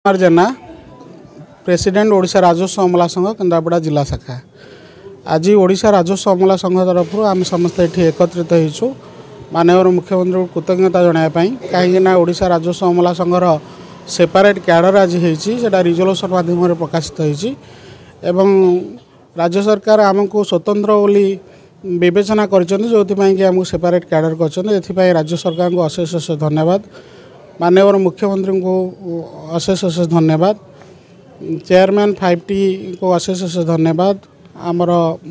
कुमार जेना president Odisha राजस्व अमला संघ केन्द्रापड़ा जिला शाखा। आज ओडिशा राजस्व अमला संघ तरफ आम समस्त ये एकत्रित होइछु माननीय मुख्यमंत्री को कृतज्ञता जनायापाई कहीं ओडिशा राजस्व अमला संघर सेपारेट क्याडर आज होता रिजोल्यूशन माध्यम प्रकाशित होती राज्य सरकार आमको स्वतंत्र बोली विवेचना कर जो कि आमको सेपारेट क्याडर कर राज्य सरकार को अशेष अशेष धन्यवाद। माननीय मुख्यमंत्री को अशेष अशेष धन्यवाद। चेयरमैन 5T को अशेष अशेष धन्यवाद। आमर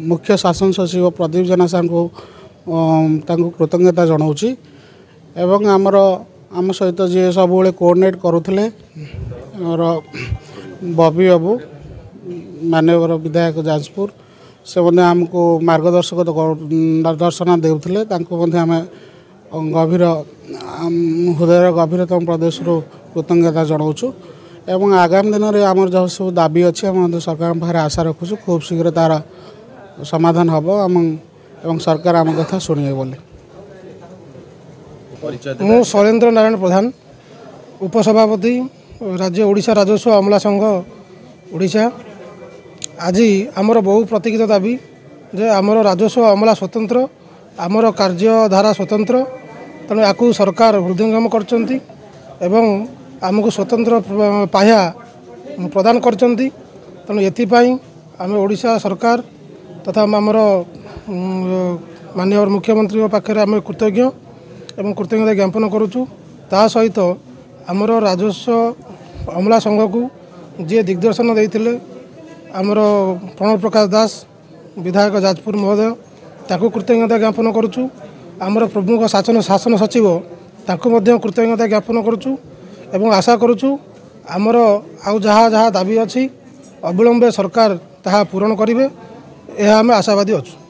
मुख्य शासन सचिव प्रदीप जेना सार को कृतज्ञता जनाऊँगी एवं आमर आम सहित जी सब कोऑर्डिनेट करुले बबी बाबू माननीय विधायक जाजपुर से आमको मार्गदर्शन देउथिले आम गभीर हृदय गभीरतम प्रदेश कृतज्ञता जनाऊँ एवं आगामी दिन में आम जो सब दाबी अच्छी आम सरकार पाखे आशा रखुचु खूब शीघ्र तार समाधान हम एवं सरकार आम कथा शुणे बोले। मु शैलेन्द्र नारायण प्रधान उपसभापति राज्य ओडिशा राजस्व अमला संघ ओडिशा। आज आमर बहु प्रतीक्षित दाबी जे आमर राजस्व अमला स्वतंत्र आमर कार्यधारा स्वतंत्र तेणु या सरकार हृदयंगम करचंती एवं आमको स्वतंत्र पाह्या प्रदान करचंती तेणु एथिपाई आम ओडिशा सरकार तथा आमर माननीय मुख्यमंत्री पाखे आम कृतज्ञ एवं कृतज्ञता ज्ञापन करुचु। ता सहित आमर राजस्व अमला संघ को जी दिग्दर्शन देते आमर प्रणव प्रकाश दास विधायक जाजपुर महोदय ताकू कृतज्ञता ज्ञापन करुचु। आमर प्रमुख शासन सचिव ताकू मध्य कृतज्ञता ज्ञापन करुचु एवं आशा करुचु आमर आउ जहाँ जहाँ दाबी अच्छी अविलंबे सरकार ताहा पूरण करिवे यह आम आशावादी अच्छु।